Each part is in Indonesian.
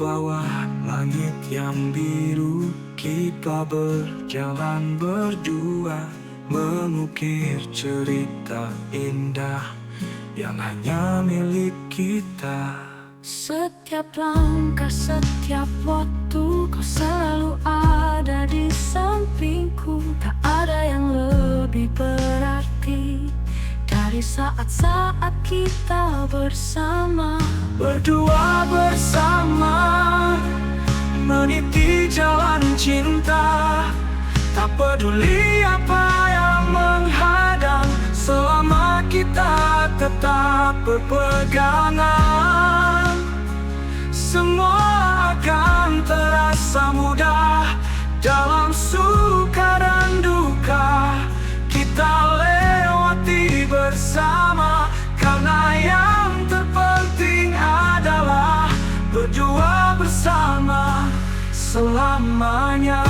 bawah langit yang biru, kita berjalan berdua, mengukir cerita indah yang hanya milik kita. Setiap langkah, setiap waktu, kau selalu ada di sampingku. Tak ada yang lebih berarti dari saat-saat kita bersama. Berdua bersama, meniti jalan cinta. Tak peduli apa yang menghadang, selama kita tetap berpegangan, semua akan terasa mudah. Dalam suka dan duka, kita lewati bersama. Karena yang terpenting adalah berdua bersama selamanya.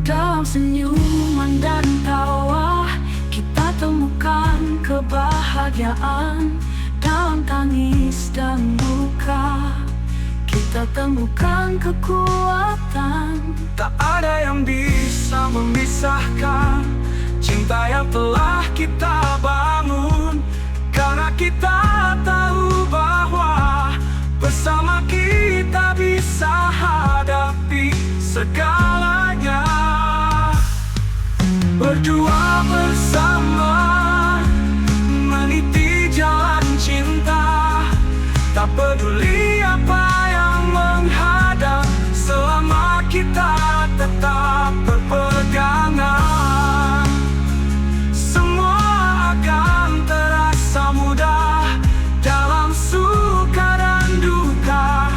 Dalam senyuman dan tawa, kita temukan kebahagiaan. Dalam tangis dan duka, kita temukan kekuatan. Tak ada yang bisa memisahkan cinta yang telah kita bangun. Karena kita tahu bahwa bersama kita bisa hadapi segalanya. Berdua bersama, meniti jalan cinta. Tak peduli apa yang menghadang, selama kita tetap berpegangan, semua akan terasa mudah. Dalam suka dan duka,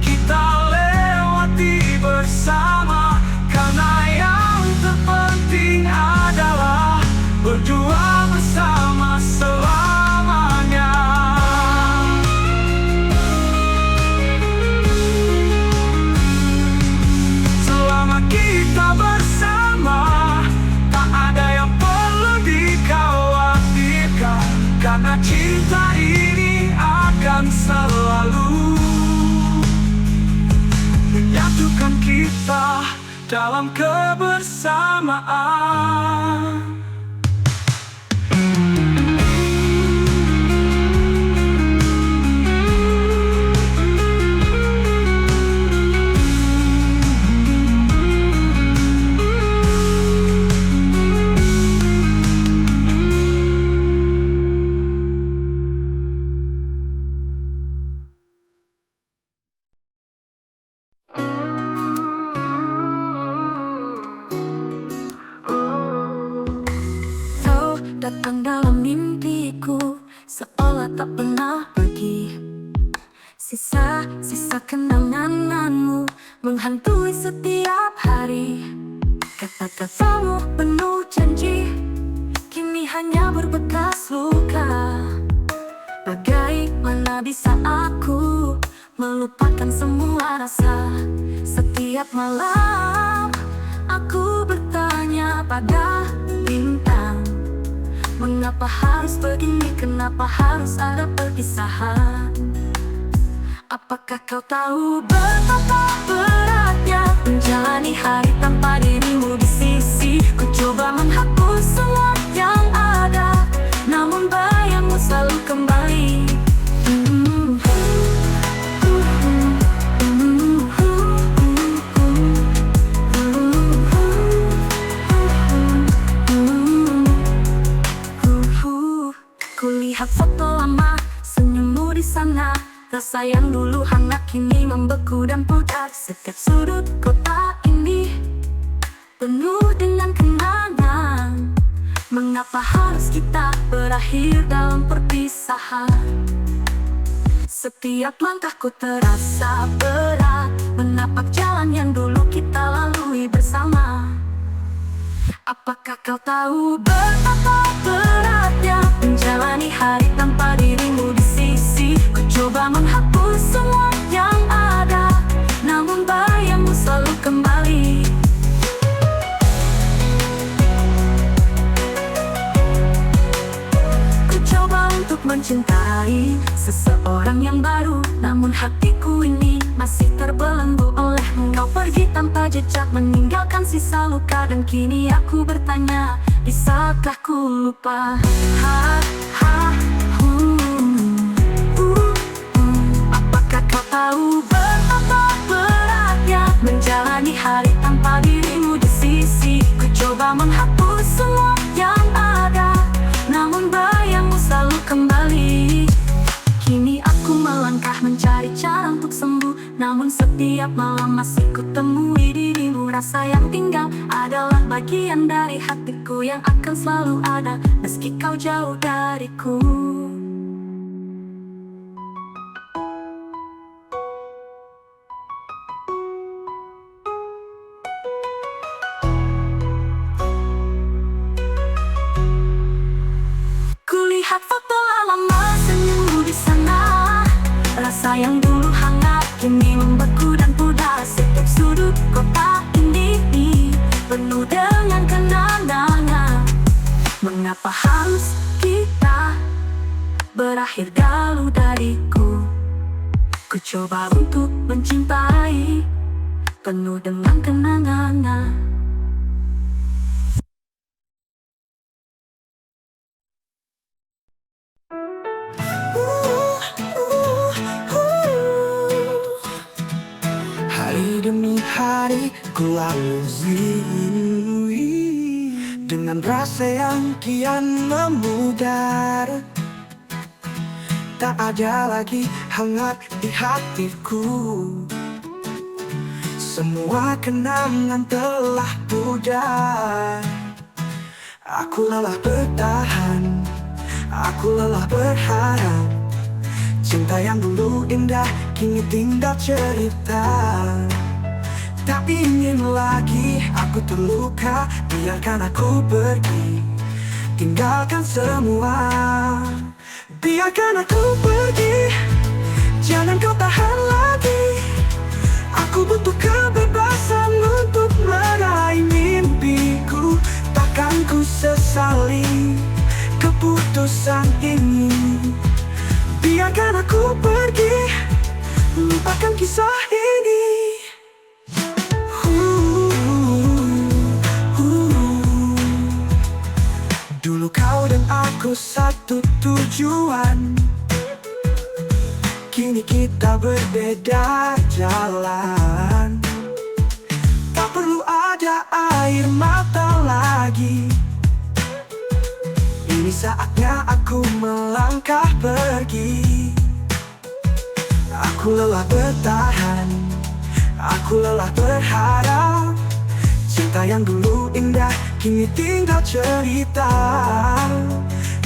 kita lewati bersama. Karena yang terpenting adalah berdua bersama selamanya. Selama kita bersama, tak ada yang perlu dikhawatirkan. Karena cinta ini akan selalu menyatukan kita dalam kebersamaan. Datang dalam mimpiku, seolah tak pernah pergi. Sisa-sisa kenanganmu menghantui setiap hari. Kata-katamu penuh janji, kini hanya berbekas luka. Bagaimana bisa aku melupakan semua rasa? Setiap malam aku bertanya pada bintang, mengapa harus begini, kenapa harus ada perpisahan? Apakah kau tahu betapa beratnya menjalani hari tanpa dirimu di sisi? Ku coba menghapus semua yang ada, namun bayangmu selalu kembali. Kulihat foto lama, senyummu di sana. Rasa yang dulu hangat kini membeku dan pudar. Setiap sudut kota ini penuh dengan kenangan. Mengapa harus kita berakhir dalam perpisahan? Setiap langkahku terasa berat, menapak jalan yang dulu kita lalui bersama. Apakah kau tahu betapa beratnya menjalani hari tanpa dirimu di sisi? Ku coba menghapus semua yang ada, namun bayangmu selalu kembali. mencintai seseorang yang baru. Namun hatiku ini masih terbelenggu olehmu. Kau pergi tanpa jejak, meninggalkan sisa luka. Dan kini aku bertanya, bisakah ku lupa? Apakah kau tahu betapa beratnya menjalani hari tanpa dirimu di sisi? Ku coba menghapus semua yang ada, namun bayangmu selalu kembali. Kini aku melangkah mencari cara untuk sembuh, namun setiap malam masih ku temui dirimu. Rasa yang tinggal adalah bagian dari hatiku yang akan selalu ada meski kau jauh dariku. Kulihat foto lama senyummu di sana. Rasa yang dulu hangat kini membeku dan pudar. Setiap sudut kota ini penuh dengan kenangan. Mengapa harus kita berakhir jauh dariku? Ku coba untuk mencintai penuh dengan kenangan. Hari demi hari ku lalui dengan rasa yang kian memudar. Tak ada lagi hangat di hatiku. Semua kenangan telah pudar. Aku lelah bertahan, aku lelah berharap. Cinta yang dulu indah kini tinggal cerita. Tak ingin lagi aku terluka. Biarkan aku pergi, tinggalkan semua. Biarkan aku pergi, jangan kau tahan lagi. Aku butuh kebebasan untuk meraih mimpiku. Takkan ku sesali keputusan ini. Biarkan aku pergi, lupakan kisah ini. Dulu kau dan aku satu tujuan. Kini kita berbeda jalan. Tak perlu ada air mata lagi. Ini saatnya aku melangkah pergi. Aku lelah bertahan, aku lelah berharap. Cinta yang dulu indah kini tinggal cerita.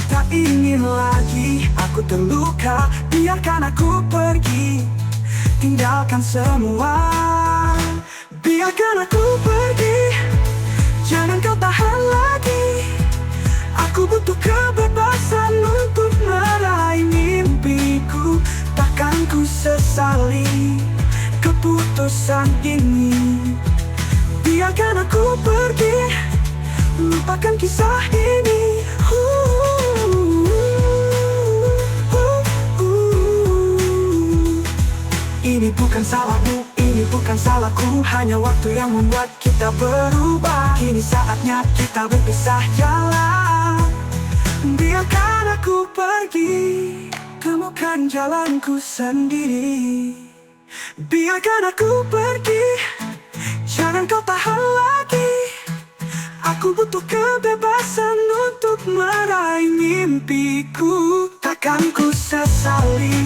Tak ingin lagi aku terluka. Biarkan aku pergi, tinggalkan semua. Biarkan aku pergi, jangan kau tahan lagi. Aku butuh kebebasan untuk meraih mimpiku. Takkan ku sesali keputusan ini. Biarkan aku pergi, lupakan kisah ini. Ini bukan salahmu, ini bukan salahku. Hanya waktu yang membuat kita berubah. Kini saatnya kita berpisah jalan. Biarkan aku pergi, temukan jalanku sendiri. Biarkan aku pergi, jangan kau tahan lagi. Aku butuh kebebasan untuk meraih mimpiku. Takkan ku sesali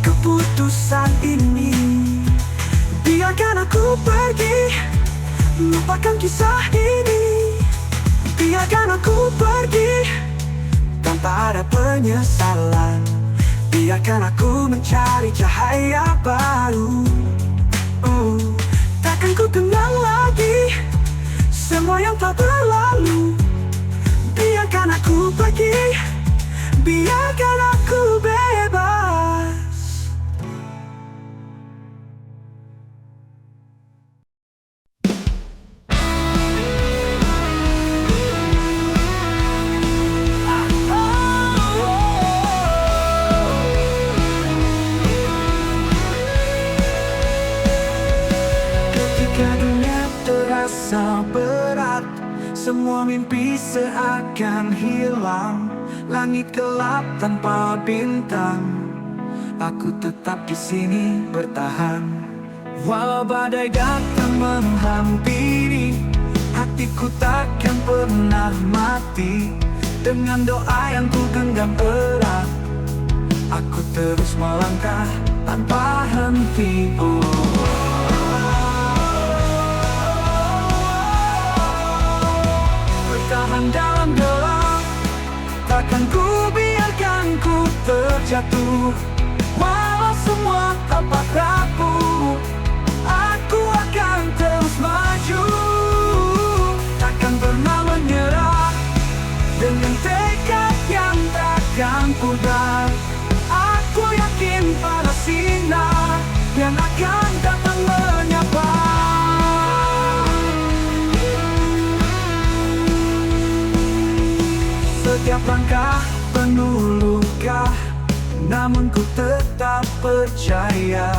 keputusan ini. Biarkan aku pergi, lupakan kisah ini. Biarkan aku pergi tanpa ada penyesalan. Biarkan aku mencari cahaya baru. Takkan ku tenang lagi semua yang telah berlalu. Biarkan aku pergi, biarkan aku bebas. Semua mimpi seakan hilang, langit gelap tanpa bintang. Aku tetap di sini bertahan. Walau badai datang menghampiri, hatiku takkan pernah mati. Dengan doa yang ku genggam erat, aku terus melangkah tanpa henti. Bertahan dalam gelap, takkan ku biarkan ku terjatuh. Walau semua tampak rapuh, aku akan terus maju. Takkan pernah menyerah, dengan tekad yang takkan pudar. Aku yakin pada sinar yang akan datang menyapa. Setiap langkah penuh luka, namun ku tetap percaya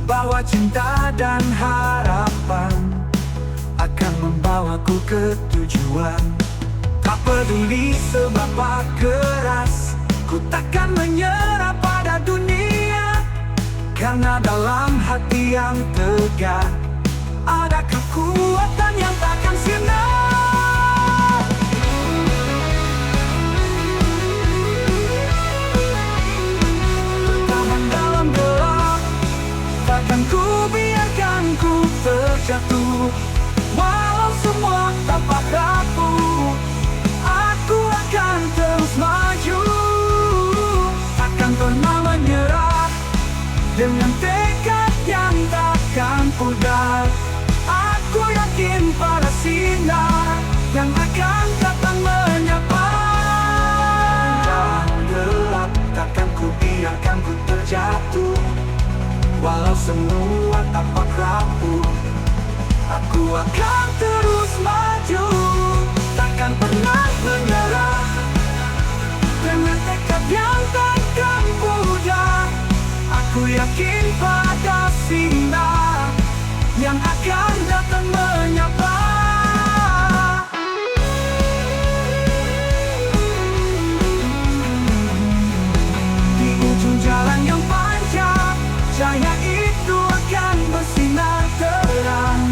bahwa cinta dan harapan akan membawaku ke tujuan. Tak peduli seberapa keras, ku takkan menyerah pada dunia. Karena dalam hati yang tegak ada kekuatan yang takkan sirna. Bertahan dalam gelap, takkan ku biarkan ku terjatuh. Walau semua tampak rapuh, aku akan terus maju. Takkan pernah menyerah, dengan tekad yang takkan pudar. Aku yakin pada sinar yang akan datang menyapa. Dalam gelap, takkan ku biarkan ku terjatuh. Walau semua tampak rapuh, aku akan terus maju. Takkan pernah menyerah, dengan tekad yang takkan pudar. Aku yakin pada sinar yang akan datang menyapa. Di ujung jalan yang panjang, cahaya itu akan bersinar terang.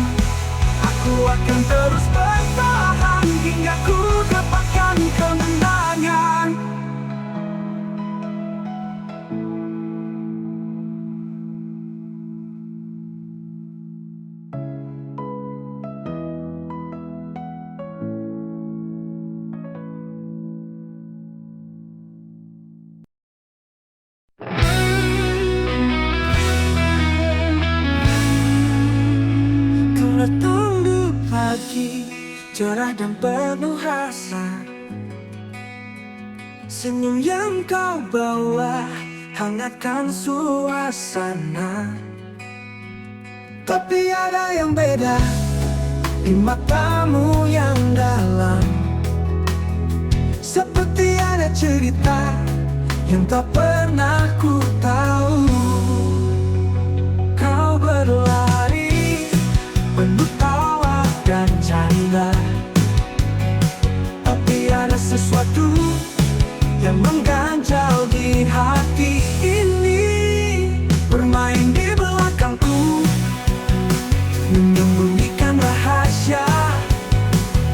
Aku akan terus bertahan hingga ku dapatkan kemenangan. Tertunggu pagi, cerah dan penuh asa. Senyum yang kau bawa hangatkan suasana. Tapi ada yang beda di matamu yang dalam, seperti ada cerita yang tak pernah ku tahu. Kau berlari penuh tawa dan canda, tapi ada sesuatu yang mengganjal di hati ini. Bermain di belakangku, menyembunyikan rahasia.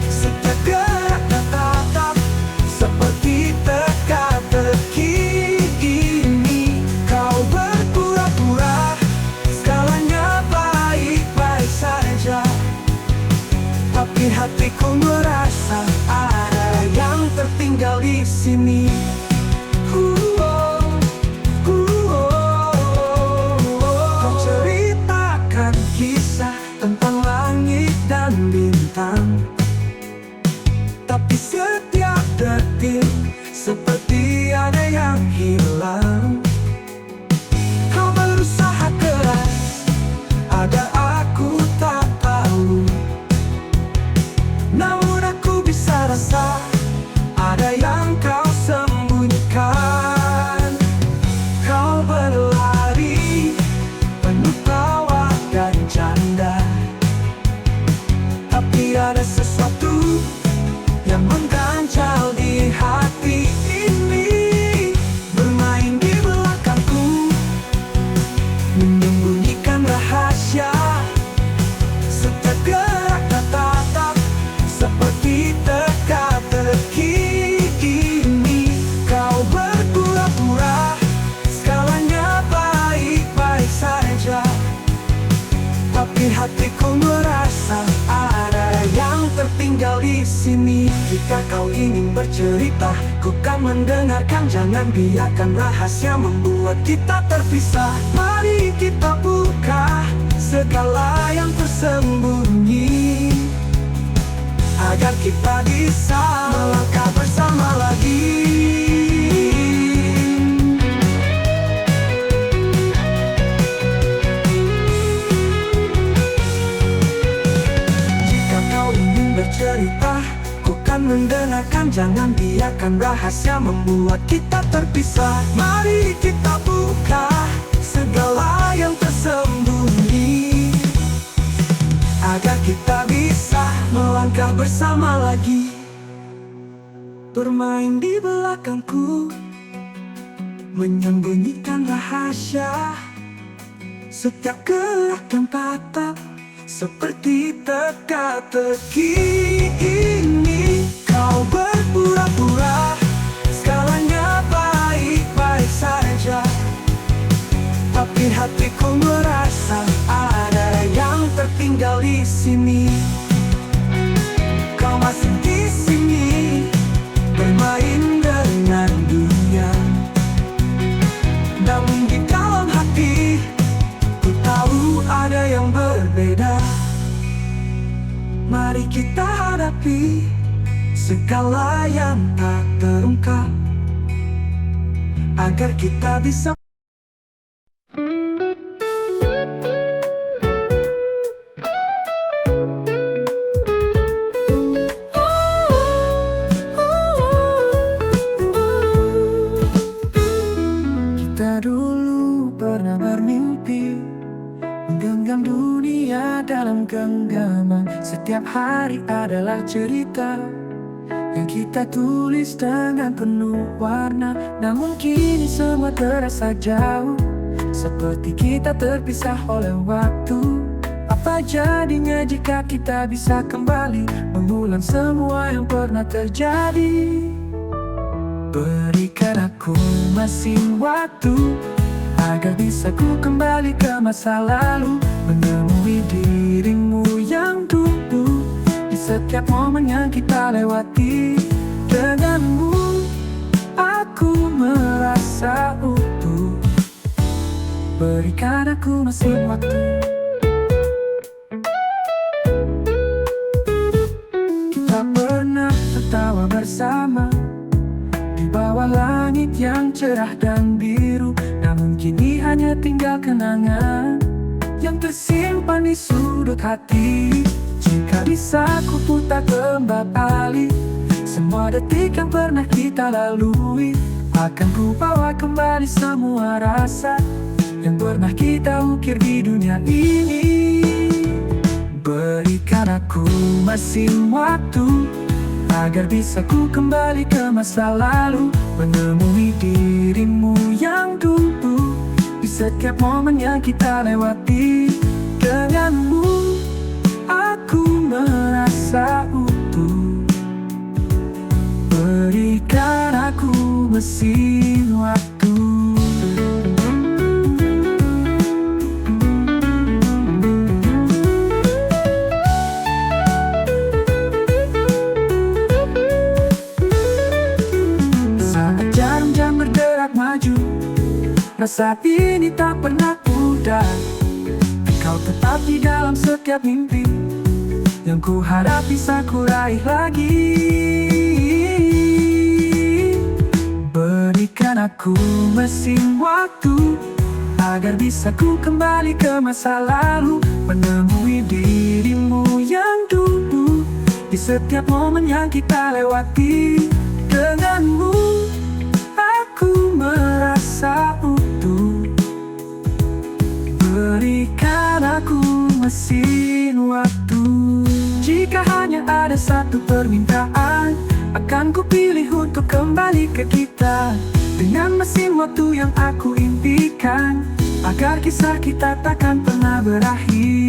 Setiap gerak dan tatap seperti teka-teki ini. Kau berpura-pura segalanya baik-baik saja, tapi hatiku merasa ada yang tertinggal di sini. Kau ceritakan kisah tentang langit dan bintang, tapi setiap detik seperti ada yang hilang. Kau berusaha keras agar aku tak tahu, namun aku bisa rasa ada yang kau sembunyikan. Kau berlari penuh tawa dan canda, tapi ada Ada sesuatu yang mengganjal di hati ini, bermain di belakangku, menyembunyikan rahasia. Setiap gerak dan tatap seperti teka-teki ini. Kau berpura-pura segalanya baik-baik saja, tapi hatiku merasa ada yang tertinggal di sini. Jika kau ingin bercerita, ku kan mendengarkan. Jangan biarkan rahasia membuat kita terpisah. Mari kita buka segala yang tersembunyi, agar kita bisa melangkah bersama lagi. Jika kau ingin bercerita, ku kan mendengarkan. Jangan biarkan rahasia membuat kita terpisah. Mari kita buka segala yang tersembunyi, agar kita bisa melangkah bersama lagi. Bermain di belakangku, menyembunyikan rahasia. Setiap gerak dan tatap seperti teka-teki ini. Kau berpura-pura segalanya baik-baik saja, tapi hatiku merasa ada yang tertinggal di sini. Kau masih di sini, bermain dengan dunia. Namun di dalam hati, ku tahu ada yang berbeda. Mari kita hadapi segala yang tak terungkap, agar kita bisa menggenggam dunia dalam genggaman. Setiap hari adalah cerita yang kita tulis dengan penuh warna. Namun kini semua terasa jauh, seperti kita terpisah oleh waktu. Apa jadinya jika kita bisa kembali mengulang semua yang pernah terjadi? Berikan aku masih waktu, agar bisa ku kembali ke masa lalu, menemui dirimu yang dulu. Di setiap momen yang kita lewati, denganmu aku merasa utuh. Berikan aku masih waktu. Kita pernah tertawa bersama di bawah langit yang cerah dan biru. Namun kini hanya tinggal kenangan yang tersimpan di sudut hati. Jika bisa ku putar kembali semua detik yang pernah kita lalui, akan ku bawa kembali semua rasa yang pernah kita ukir di dunia ini. Berikan aku masih waktu, agar bisa ku kembali ke masa lalu, menemui dirimu yang dulu. Di setiap momen yang kita lewati, denganmu aku merasa utuh. Berikan aku mesin waktu. Saat jam-jam bergerak maju, rasa ini tak pernah pudar. Kau tetap di dalam setiap mimpi yang ku harap bisa ku raih lagi. Berikan aku mesin waktu, agar bisa ku kembali ke masa lalu, menemui dirimu yang dulu. Di setiap momen yang kita lewati, denganmu aku merasa utuh. Berikan aku mesin waktu. Jika Jika hanya ada satu permintaan, akan ku pilih untuk kembali ke kita, dengan mesin waktu yang aku impikan, agar kisah kita takkan pernah berakhir.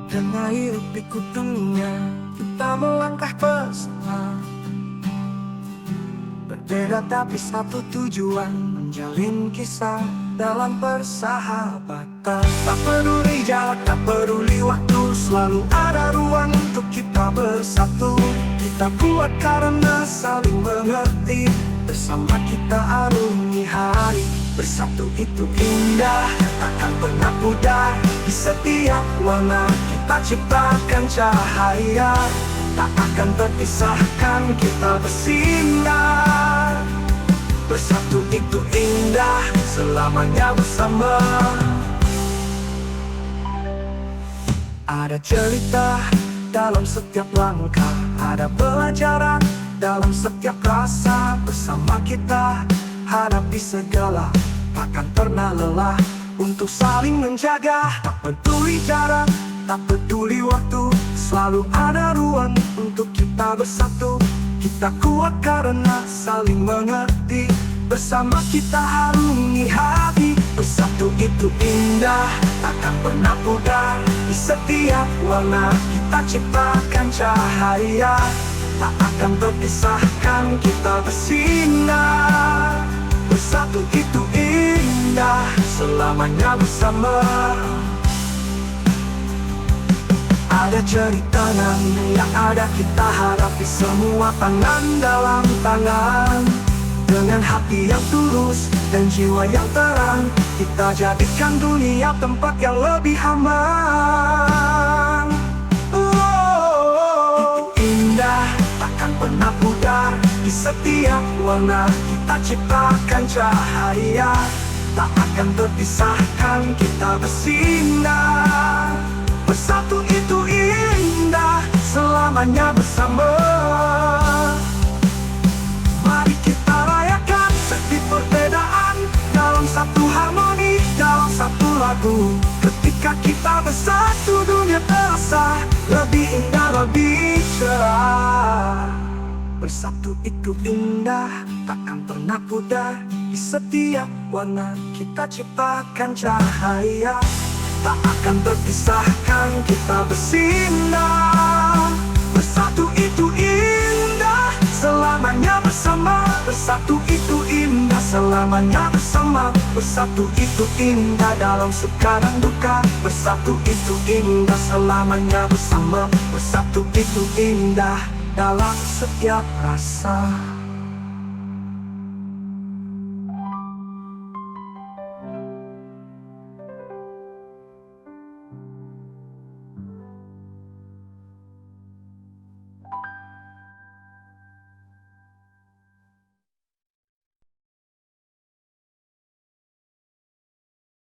Dengan hirup pikuk dunia, kita melangkah bersama, berbeda tapi satu tujuan, menjalin kisah dalam persahabatan. Tak peduli jarak, tak peduli waktu, selalu ada ruang untuk kita bersatu. Kita kuat karena saling mengerti, bersama kita arungi hari. Bersatu itu indah, takkan pernah pudar. Di setiap warna kita ciptakan cahaya, tak akan terpisahkan, kita bersinar. Bersatu itu indah, selamanya bersama. Ada cerita dalam setiap langkah, ada pelajaran dalam setiap rasa. Bersama kita hadapi segala, takkan pernah lelah untuk saling menjaga. Tak peduli jarak, tak peduli waktu, selalu ada ruang untuk kita bersatu. Kita kuat karena saling mengerti, bersama kita harungi hati. Bersatu itu indah, takkan pernah pudar. Di setiap warna kita ciptakan cahaya, tak akan terpisahkan, kita bersinar. Bersatu itu indah, selamanya bersama. Ada cerita yang ada kita hadapi semua tangan dalam tangan. Dengan hati yang tulus dan jiwa yang terang, kita jadikan dunia tempat yang lebih aman. Oh, indah, takkan pernah pudar. Di setiap warna kita ciptakan cahaya, tak akan terpisahkan, kita bersinar. Bersatu itu indah, selamanya bersama. Mari kita rayakan setiap perbedaan, dalam satu harmoni, dalam satu lagu. Ketika kita bersatu, dunia terasa lebih indah, lebih cerah. Bersatu itu indah, takkan pernah pudar. Di setiap warna kita ciptakan cahaya, tak akan terpisahkan, kita bersinar. Bersatu itu indah, selamanya bersama. Bersatu itu indah, selamanya bersama. Bersatu itu indah dalam suka dan duka. Bersatu itu indah, selamanya bersama. Bersatu itu indah dalam setiap rasa.